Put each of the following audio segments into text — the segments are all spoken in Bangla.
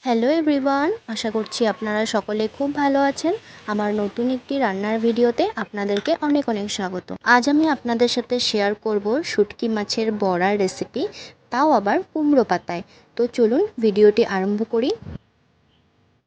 হ্যালো এভরিওয়ান, আশা করছি আপনারা সকলে খুব ভালো আছেন। আমার নতুন একটি রান্নার ভিডিওতে আপনাদেরকে অনেক অনেক স্বাগত। আজ আমি আপনাদের সাথে শেয়ার করব শুটকি মাছের বড়ার রেসিপি, তাও আবার কুমড়ো পাতায়। তো চলুন ভিডিওটি আরম্ভ করি।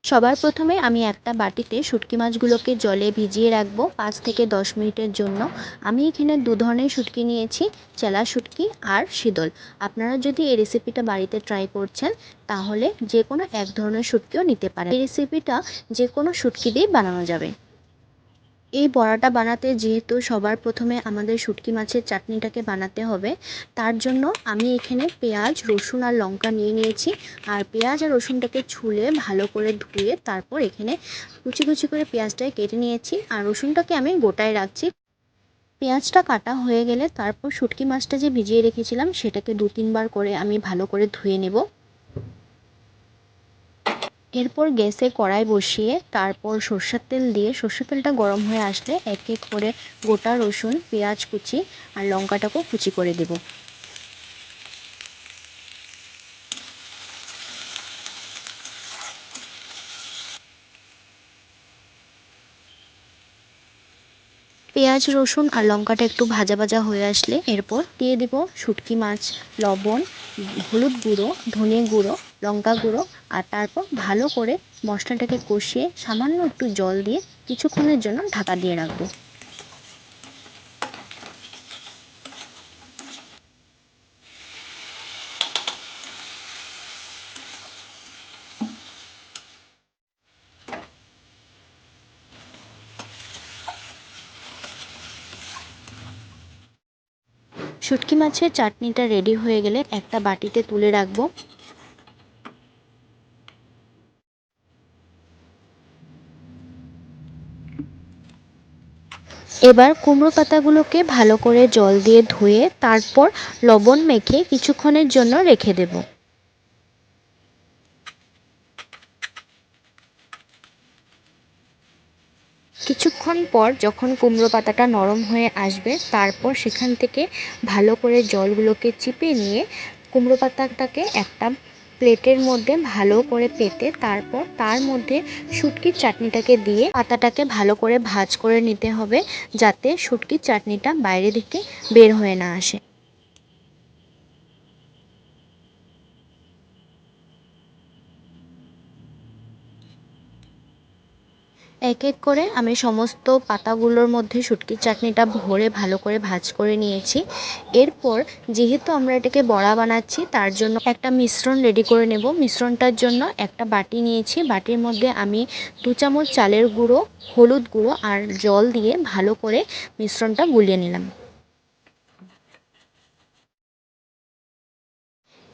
সবার প্রথমে আমি একটা বাটিতে শুটকি মাছগুলোকে জলে ভিজিয়ে রাখবো 5 থেকে 10 মিনিটের জন্য। আমি এখানে দু ধরনের শুটকি নিয়েছি, চেলা শুটকি আর শীতল। আপনারা যদি এই রেসিপিটা বাড়িতে ট্রাই করছেন তাহলে যে কোনো এক ধরনের শুটকিও নিতে পারেন। এই রেসিপিটা যে কোনো শুটকি দিয়ে বানানো যাবে। এই বড়াটা বানাতে যেহেতু সবার প্রথমে আমাদের শুটকি মাছের চাটনিটাকে বানাতে হবে, তার জন্য আমি এখানে পেঁয়াজ, রসুন আর লঙ্কা নিয়ে নিয়েছি। আর পেঁয়াজ আর রসুনটাকে ছুলে ভালো করে ধুয়ে তারপর এখানে কুচি কুচি করে পেঁয়াজটাকে কেটে নিয়েছি, আর রসুনটাকে আমি গোটায় রাখছি। পেঁয়াজটা কাটা হয়ে গেলে তারপর শুটকি মাছটা যে ভিজিয়ে রেখেছিলাম সেটাকে 2-3 বার করে আমি ভালো করে ধুয়ে নেব। এরপর গ্যাসে কড়াই বসিয়ে তারপর সর্ষের তেল দিয়ে সর্ষের তেলটা গরম হয়ে আসলে এক এক করে গোটা রসুন, পেঁয়াজ কুচি আর লঙ্কাটাকেও কুচি করে দেব। পেঁয়াজ, রসুন আর লঙ্কাটা একটু ভাজা ভাজা হয়ে আসলে এরপর দিয়ে দেব শুটকি মাছ, লবণ, হলুদ গুঁড়ো, ধনে গুঁড়ো, লঙ্কা গুঁড়ো, আর তারপর ভালো করে মশলাটাকে কষিয়ে সামান্য একটু জল দিয়ে কিছুক্ষণের জন্য ঢাকা দিয়ে রাখবো। শুটকি মাছের চাটনিটা রেডি হয়ে গেলে একটা বাটিতে তুলে রাখবো। এবার কুমড়ো পাতাগুলোকে ভালো করে জল দিয়ে ধুয়ে তারপর লবণ মেখে কিছুক্ষণের জন্য রেখে দেব। কিছুক্ষণ পর যখন কুমড়ো পাতাটা নরম হয়ে আসবে তারপর সেখান থেকে ভালো করে জলগুলোকে চিপে নিয়ে কুমড়ো পাতাটাকে একটা প্লেটের মধ্যে ভালো করে পেতে তারপর তার মধ্যে শুটকির চাটনিটাকে দিয়ে পাতাটাকে ভালো করে ভাজ করে নিতে হবে, যাতে শুটকির চাটনিটা বাইরে দিকে বের হয়ে না আসে। এক এক করে আমি সমস্ত পাতাগুলোর মধ্যে শুটকির চাটনিটা ভরে ভালো করে ভাজ করে নিয়েছি। এরপর যেহেতু আমরা এটাকে বড়া বানাচ্ছি তার জন্য একটা মিশ্রণ রেডি করে নেব। মিশ্রণটার জন্য একটা বাটি নিয়েছি, বাটির মধ্যে আমি 2 চামচ চালের গুঁড়ো, হলুদ গুঁড়ো আর জল দিয়ে ভালো করে মিশ্রণটা গুলিয়ে নিলাম।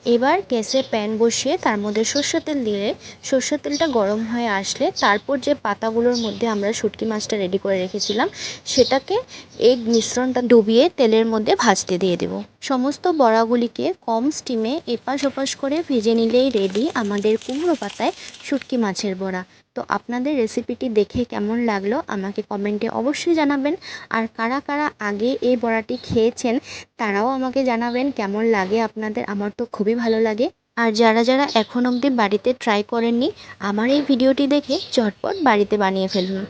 এবার গ্যাসে প্যান বসিয়ে তার মধ্যে সর্ষের তেল দিয়ে সর্ষের তেলটা গরম হয়ে আসলে তারপর যে পাতাগুলোর মধ্যে আমরা শুটকি মাছটা রেডি করে রেখেছিলাম সেটাকে এই মিশ্রণটা ডুবিয়ে তেলের মধ্যে ভাজতে দিয়ে দেব। সমস্ত বড়াগুলিকে কম স্টিমে এপাশ ওপাশ করে ভেজে নিলেই রেডি আমাদের কুমড়ো পাতায় শুটকি মাছের বড়া। তো আপনাদের রেসিপিটি দেখে কেমন লাগলো আমাকে কমেন্টে অবশ্যই জানাবেন। আর কারা কারা আগে এই বড়াটি খেয়েছেন তারাও আমাকে জানাবেন কেমন লাগে আপনাদের। আমার তো খুবই ভালো লাগে। আর যারা যারা এখন অবধি বাড়িতে ট্রাই করেননি আমার এই ভিডিওটি দেখে চটপট বাড়িতে বানিয়ে ফেলুন।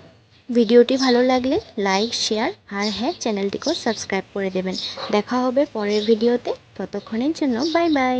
ভিডিওটি ভালো লাগলে লাইক, শেয়ার আর হ্যাঁ, চ্যানেলটিকেও সাবস্ক্রাইব করে দেবেন। দেখা হবে পরের ভিডিওতে, ততক্ষণের জন্য বাই বাই।